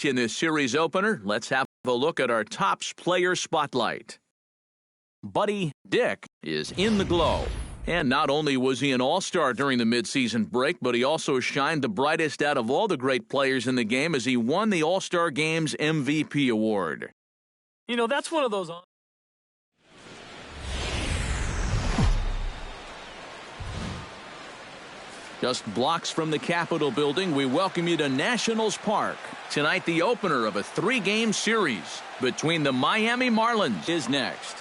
In this series opener, let's have a look at our Topps player spotlight. Buddy Dick is in the glow. And not only was he an all-star during the midseason break, but he also shined the brightest out of all the great players in the game as he won the All-Star Game's MVP award. You know, that's one of those... Just blocks from the Capitol building, we welcome you to Nationals Park. Tonight, the opener of a 3-game series between the Miami Marlins is next.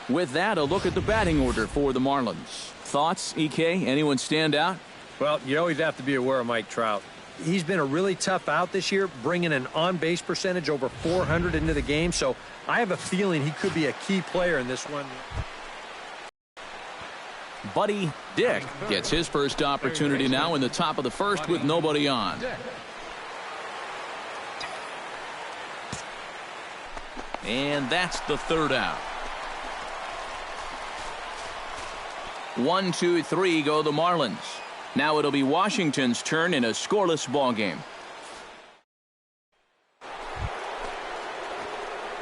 With that, a look at the batting order for the Marlins. Thoughts, EK? Anyone stand out? Well, you always have to be aware of Mike Trout. He's been a really tough out this year, bringing an on-base percentage over 400 into the game, so I have a feeling he could be a key player in this one. Buddy Dick gets his first opportunity now in the top of the first with nobody on. And that's the third out. 1, 2, 3 go the Marlins. Now it'll be Washington's turn in a scoreless ball game.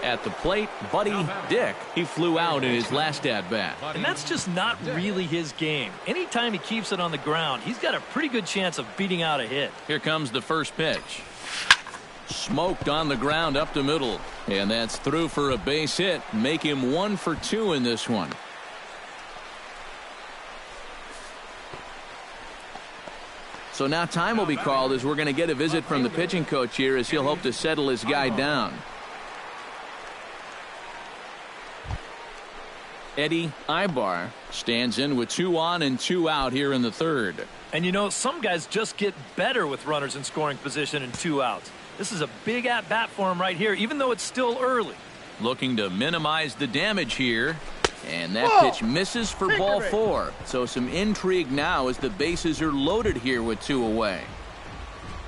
At the plate, Buddy Dick. He flew out in his last at-bat. And that's just not really his game. Anytime he keeps it on the ground, he's got a pretty good chance of beating out a hit. Here comes the first pitch. Smoked on the ground up the middle. And that's through for a base hit. Make him 1 for 2 in this one. So now time will be called as we're going to get a visit from the pitching coach here as he'll hope to settle his guy down. Eddie Ibar stands in with 2 on and 2 out here in the third. And you know, some guys just get better with runners in scoring position and 2 outs. This is a big at-bat for him right here, even though it's still early. Looking to minimize the damage here. And that pitch misses for ball 4. So some intrigue now as the bases are loaded here with 2 away.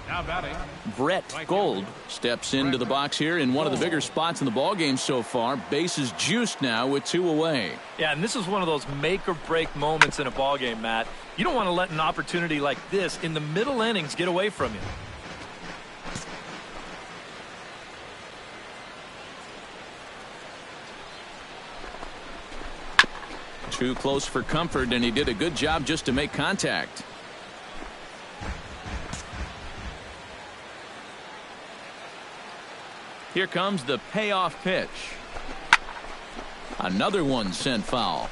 Now batting, Brett Gold steps into the box here in one of the bigger spots in the ballgame so far. Bases juiced now with 2 away. Yeah, and this is one of those make or break moments in a ballgame, Matt. You don't want to let an opportunity like this in the middle innings get away from you. Too close for comfort, and he did a good job just to make contact. Here comes the payoff pitch. Another one sent foul.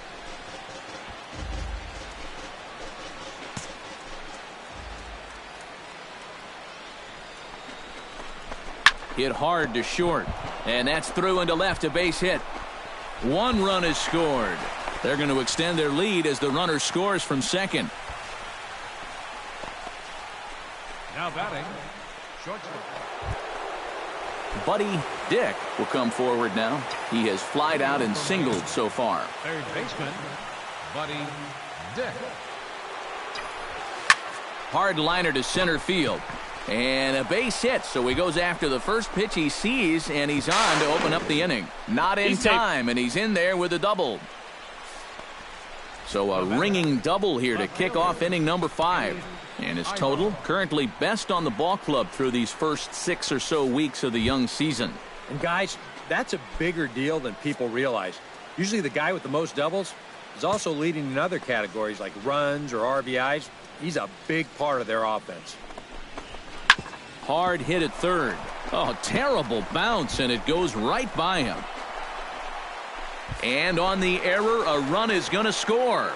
Hit hard to short, and that's through into left, a base hit. 1 run is scored. They're going to extend their lead as the runner scores from second. now batting, shortstop. Buddy Dick will come forward now. He has flied out and singled so far. Third baseman, Buddy Dick. Hard liner to center field. And a base hit, so he goes after the first pitch he sees, and he's on to open up the inning. Not in time, and he's in there with a double. So a ringing double here to kick off inning number 5. And his total currently best on the ball club through these first 6 or so weeks of the young season. And guys, that's a bigger deal than people realize. Usually the guy with the most doubles is also leading in other categories like runs or RBIs. He's a big part of their offense. Hard hit at third. Oh, terrible bounce, and it goes right by him. And on the error, a run is going to score.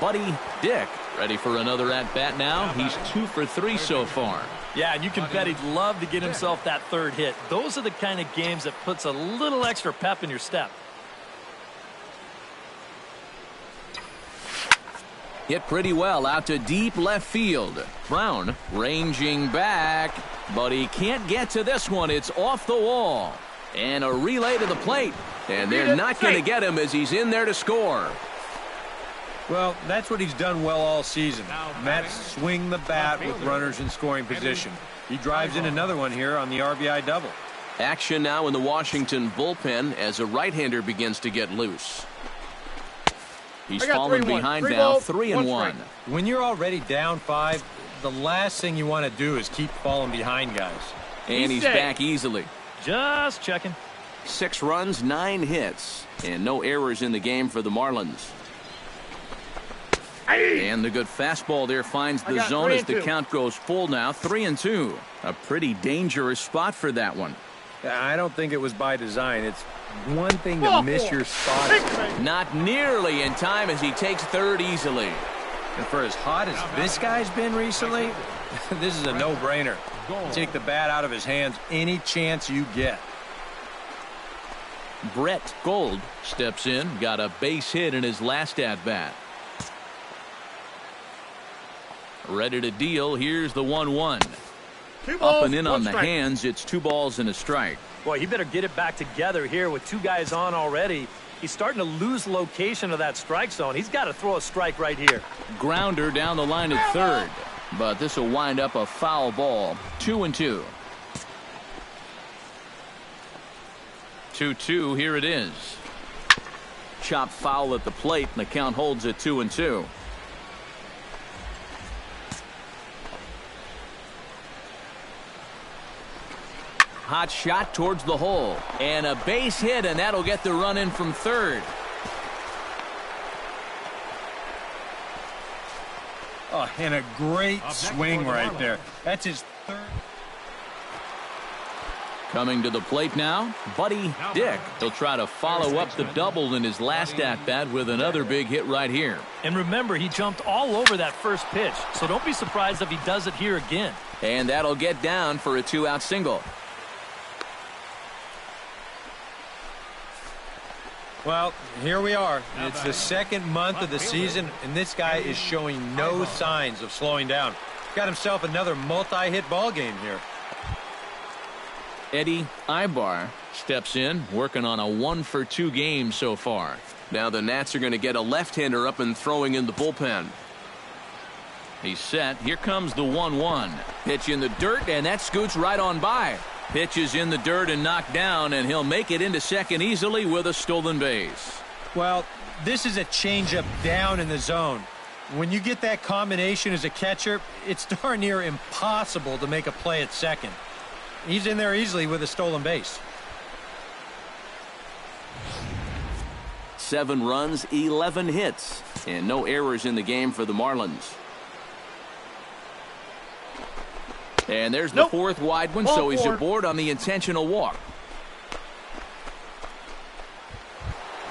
Buddy Dick ready for another at-bat now. He's 2 for 3 so far. Yeah, and you can bet he'd love to get himself that third hit. Those are the kind of games that puts a little extra pep in your step. Hit pretty well out to deep left field. Brown ranging back, but he can't get to this one. It's off the wall. And a relay to the plate. And they're not going to get him as he's in there to score. Well, that's what he's done well all season. Matt, swing the bat with runners in scoring position. He drives in another one here on the RBI double. Action now in the Washington bullpen as a right-hander begins to get loose. He's fallen behind now, 3-1. When you're already down 5, the last thing you want to do is keep falling behind guys. And he's back easily. Just checking. 6 runs, 9 hits, and no errors in the game for the Marlins. And the good fastball there finds the zone as the count goes full now, 3-2. A pretty dangerous spot for that one. I don't think it was by design. It's one thing to miss your spot. Not nearly in time as he takes third easily. And for as hot as this guy's been recently, this is a no-brainer. Take the bat out of his hands any chance you get. Brett Gold steps in, got a base hit in his last at-bat. Ready to deal. Here's the 1-1. Up and in on the hands. It's 2 balls and a strike. Boy, he better get it back together here with 2 guys on already. He's starting to lose location of that strike zone. He's got to throw a strike right here. Grounder down the line at third, but this will wind up a foul ball. 2-2. 2-2. Here it is. Chop foul at the plate, and the count holds at 2-2. Hot shot towards the hole, and a base hit, and that'll get the run in from third. Oh, and a great swing right there. That's his third. Coming to the plate now, Buddy Dick. He'll try to follow up the double in his last at-bat with another big hit right here. And remember, he jumped all over that first pitch, so don't be surprised if he does it here again. And that'll get down for a 2-out single. Well, here we are. It's the second month of the season, and this guy is showing no signs of slowing down. Got himself another multi-hit ball game here. Eddie Ibar steps in, working on a 1-for-2 game so far. Now the Nats are going to get a left-hander up and throwing in the bullpen. He's set. Here comes the 1-1. Pitch in the dirt, and that scoots right on by. Pitch is in the dirt and knocked down, and he'll make it into second easily with a stolen base. Well, this is a changeup down in the zone. When you get that combination as a catcher, it's darn near impossible to make a play at second. He's in there easily with a stolen base. 7 runs, 11 hits, and no errors in the game for the Marlins. And there's the fourth wide one, so he's aboard on the intentional walk.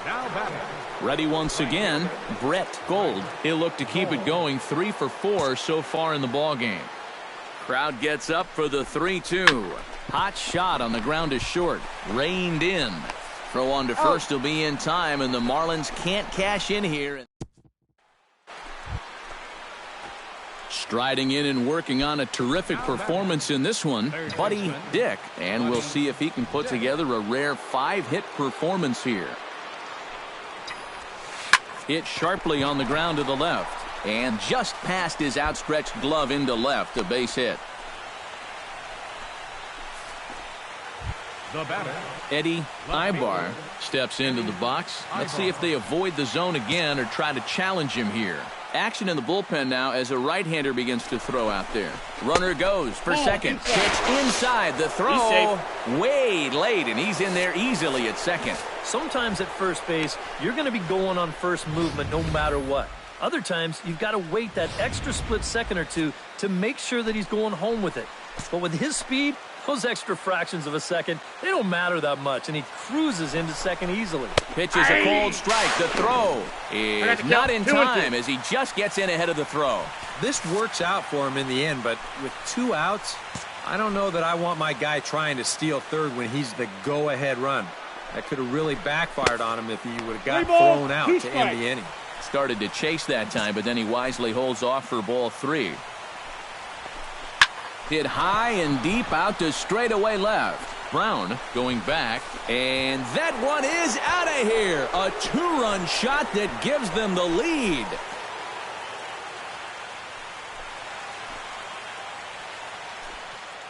Now batting. Ready once again, Brett Gold. He'll look to keep it going, 3 for 4 so far in the ballgame. Crowd gets up for the 3-2. Hot shot on the ground is short. Reined in. Throw on to first will be in time, and the Marlins can't cash in here. Striding in and working on a terrific performance in this one, Buddy Dick. And we'll see if he can put together a rare 5-hit performance here. Hit sharply on the ground to the left. And just past his outstretched glove into left, a base hit. The batter, Eddie Ibar steps into the box. Let's see if they avoid the zone again or try to challenge him here. Action in the bullpen now as a right-hander begins to throw out there. Runner goes for second. Pitch inside. The throw way late, and he's in there easily at second. Sometimes at first base, you're going to be going on first movement no matter what. Other times, you've got to wait that extra split second or two to make sure that he's going home with it. But with his speed, those extra fractions of a second, they don't matter that much, and he cruises into second easily. Pitch is a cold strike. The throw is not in time as he just gets in ahead of the throw. This works out for him in the end, but with 2 outs, I don't know that I want my guy trying to steal third when he's the go-ahead run. That could have really backfired on him if he would have got thrown out to end the inning. Started to chase that time, but then he wisely holds off for ball 3. Hit high and deep out to straightaway left. Brown going back, and that one is out of here. A 2-run shot that gives them the lead.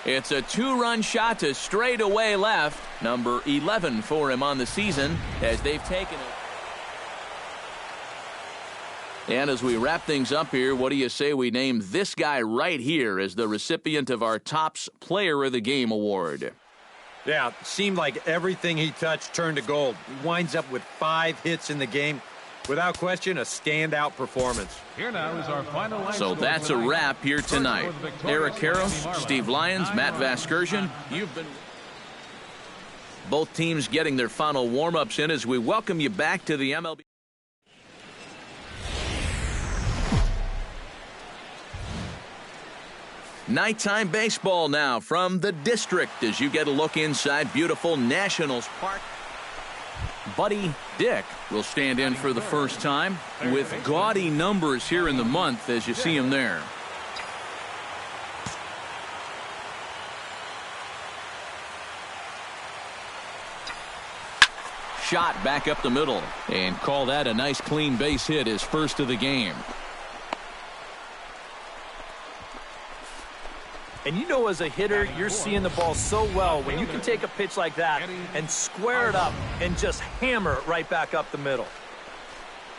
It's a two-run shot to straightaway left. Number 11 for him on the season as they've taken it. And as we wrap things up here, what do you say we name this guy right here as the recipient of our Topps Player of the Game award? Yeah, it seemed like everything he touched turned to gold. He winds up with 5 hits in the game. Without question, a standout performance. Here now is our final line. So that's a wrap here tonight. Eric Karros, Steve Lyons, Matt Vasgersian, you've been... Both teams getting their final warm-ups in as we welcome you back to the MLB. Nighttime baseball now from the district as you get a look inside beautiful Nationals Park. Buddy Dick will stand in for the first time with gaudy numbers here in the month as you see him there. Shot back up the middle and call that a nice clean base hit, his first of the game. And you know, as a hitter, you're seeing the ball so well when you can take a pitch like that and square it up and just hammer it right back up the middle.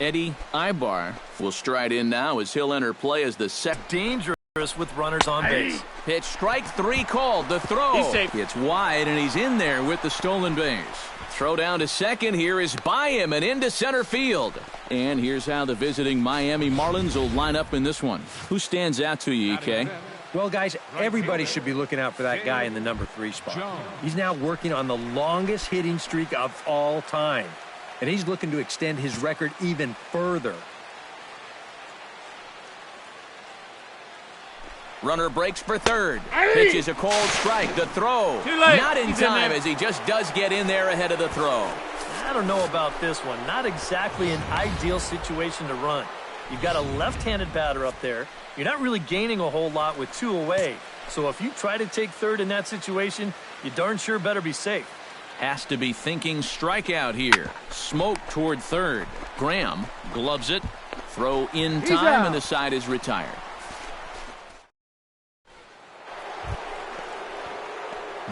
Eddie Ibar will stride in now as he'll enter play as the set. Dangerous with runners on base. Pitch strike 3 called. The throw. He's safe. It's wide and he's in there with the stolen base. Throw down to second here is by him and into center field. And here's how the visiting Miami Marlins will line up in this one. Who stands out to you, EK? Well, guys, everybody should be looking out for that guy in the number 3 spot. He's now working on the longest hitting streak of all time, and he's looking to extend his record even further. Runner breaks for third. Pitches a cold strike. The throw. Not in time as he just does get in there ahead of the throw. I don't know about this one. Not exactly an ideal situation to run. You've got a left-handed batter up there. You're not really gaining a whole lot with 2 away. So if you try to take third in that situation, you darn sure better be safe. Has to be thinking strikeout here. Smoke toward third. Graham gloves it. Throw in time and the side is retired.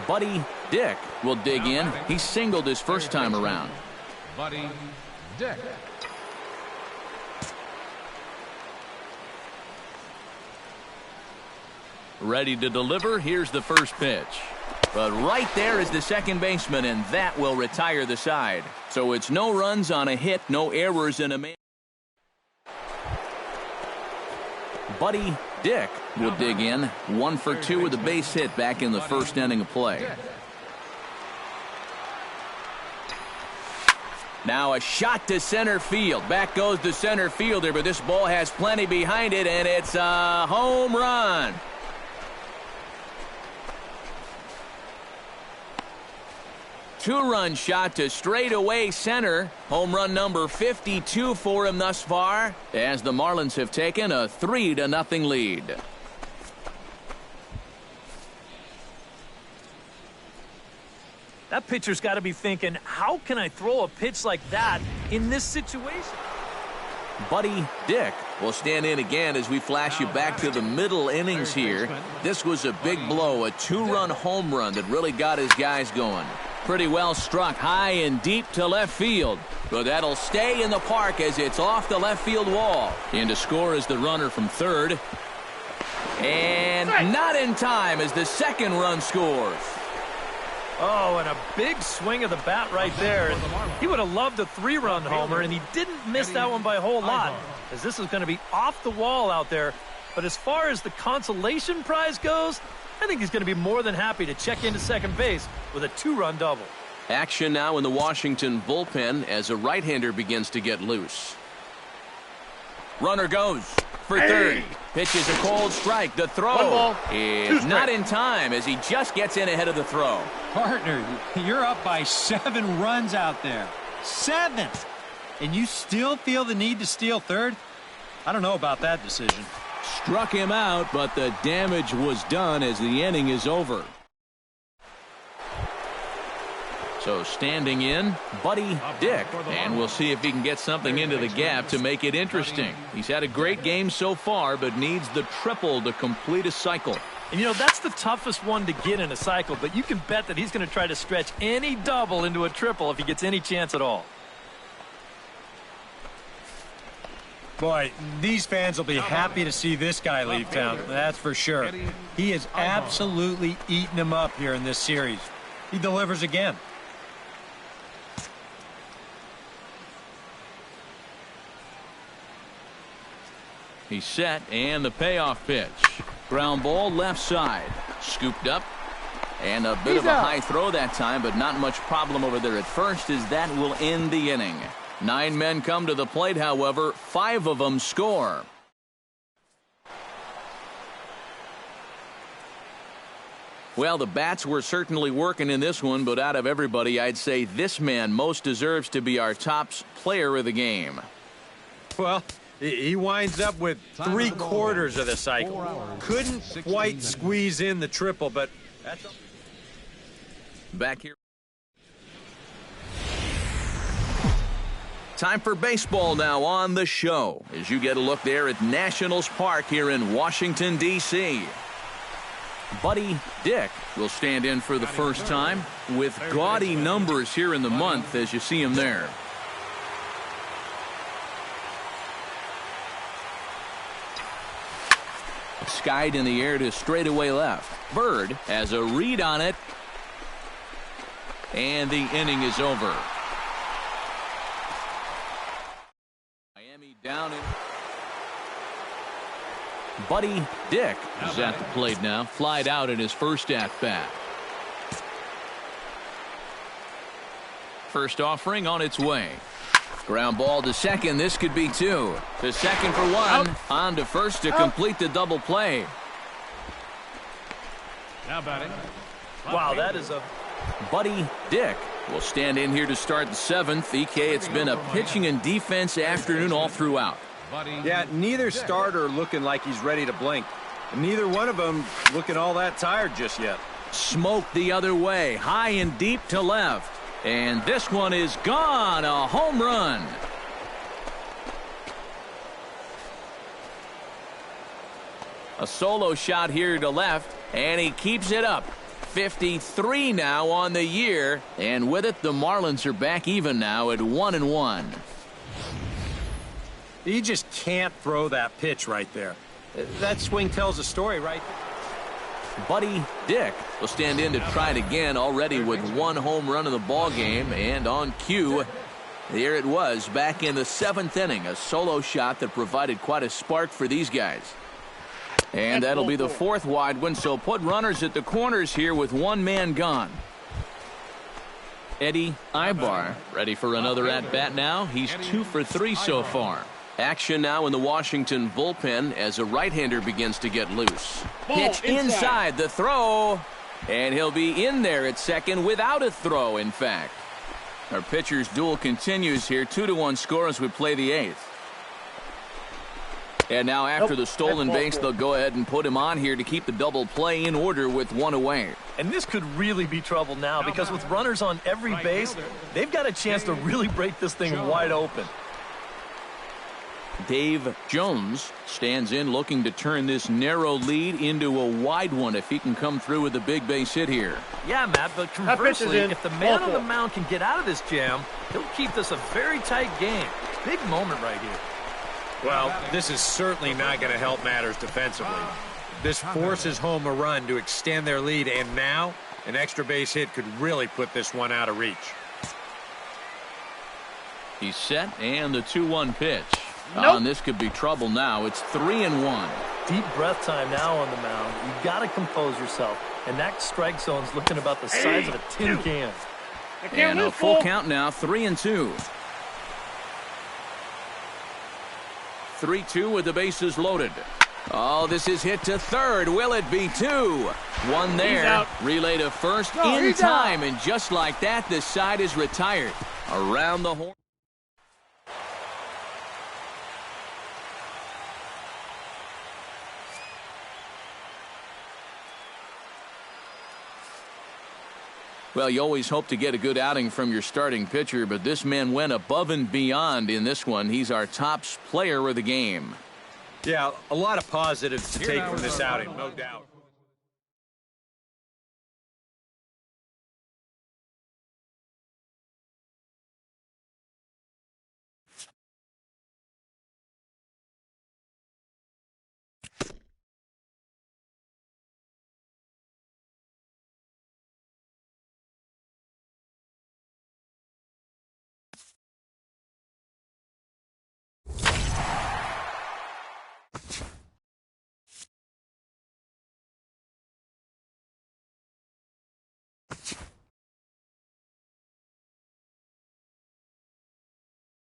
Buddy Dick will dig in. He singled his first time around. Buddy Dick. Ready to deliver. Here's the first pitch. But right there is the second baseman, and that will retire the side. So it's no runs on a hit, no errors in a man. Buddy Dick will dig in. 1 for 2 with a base hit back in the first inning of play. Now a shot to center field. Back goes the center fielder, but this ball has plenty behind it, and it's a home run. Two-run shot to straightaway center. Home run number 52 for him thus far as the Marlins have taken a 3-0 lead. That pitcher's got to be thinking, how can I throw a pitch like that in this situation? Buddy Dick will stand in again as we flash you back to the middle innings here. This was a big blow, a 2-run home run that really got his guys going. Pretty well struck high and deep to left field. But that'll stay in the park as it's off the left field wall. In to score is the runner from third. And not in time as the second run scores. Oh, and a big swing of the bat right there. And he would have loved a 3-run homer, and he didn't miss that one by a whole lot, as this is going to be off the wall out there. But as far as the consolation prize goes, I think he's going to be more than happy to check into second base with a 2-run double. Action now in the Washington bullpen as a right-hander begins to get loose. Runner goes for third. Pitches a cold strike. The throw is not in time as he just gets in ahead of the throw. Partner, you're up by 7 runs out there. 7! And you still feel the need to steal third? I don't know about that decision. Struck him out, but the damage was done as the inning is over. So standing in, Buddy Dick, and we'll see if he can get something into the gap to make it interesting. He's had a great game so far, but needs the triple to complete a cycle. And you know, that's the toughest one to get in a cycle, but you can bet that he's going to try to stretch any double into a triple if he gets any chance at all. Boy, these fans will be happy to see this guy leave town, that's for sure. He has absolutely eaten them up here in this series. He delivers again. He's set, and the payoff pitch. Ground ball left side. Scooped up. And a bit of a high throw that time, but not much problem over there at first, as that will end the inning. 9 men come to the plate, however. 5 of them score. Well, the bats were certainly working in this one, but out of everybody, I'd say this man most deserves to be our top player of the game. Well, he winds up with 3/4 of the cycle. Couldn't quite squeeze in the triple, but that's back here. Time for baseball now on the show, as you get a look there at Nationals Park here in Washington, D.C. Buddy Dick will stand in for the first time with gaudy numbers here in the month, as you see him there. Skied in the air to straightaway left. Bird has a read on it. And the inning is over. Miami down in. Buddy Dick is at the plate now. Flied out in his first at-bat. First offering on its way. Ground ball to second. This could be 2. To second for 1. Out. On to first to complete the double play. Now batting. Wow, that is a... Buddy Dick will stand in here to start the 7th. EK, it's been a pitching and defense afternoon all throughout. Yeah, neither starter looking like he's ready to blink. And neither one of them looking all that tired just yet. Smoke the other way. High and deep to left. And this one is gone. A home run. A solo shot here to left. And he keeps it up. 53 now on the year. And with it, the Marlins are back even now at 1-1. He just can't throw that pitch right there. That swing tells a story right there. Buddy Dick will stand in to try it again, already with 1 home run in the ball game, and on cue, there it was back in the 7th inning, a solo shot that provided quite a spark for these guys. And that'll be the 4th wide one, so put runners at the corners here with 1 man gone. Eddie Ibar ready for another at-bat now. He's 2 for 3 so far. Action now in the Washington bullpen as a right-hander begins to get loose. Pitch inside the throw, and he'll be in there at second without a throw, in fact. Our pitcher's duel continues here. 2-1 score as we play the 8th. And now after the stolen base, they'll go ahead and put him on here to keep the double play in order with 1 away. And this could really be trouble now, because with runners on every base, they've got a chance to really break this thing wide open. Dave Jones stands in looking to turn this narrow lead into a wide one if he can come through with a big base hit here. Yeah, Matt, but conversely, if the man on the mound can get out of this jam, he'll keep this a very tight game. Big moment right here. Well, this is certainly not going to help matters defensively. This forces home a run to extend their lead, and now an extra base hit could really put this one out of reach. He's set, and the 2-1 pitch. And this could be trouble now. It's 3-1. Deep breath time now on the mound. You've got to compose yourself. And that strike zone's looking about the size of a tin can. And a full count now, 3-2. 3-2 with the bases loaded. Oh, this is hit to third. Will it be 2? 1 there. Relay to first in time. And just like that, the side is retired. Around the horn. Well, you always hope to get a good outing from your starting pitcher, but this man went above and beyond in this one. He's our top player of the game. Yeah, a lot of positives to take from this outing, no doubt.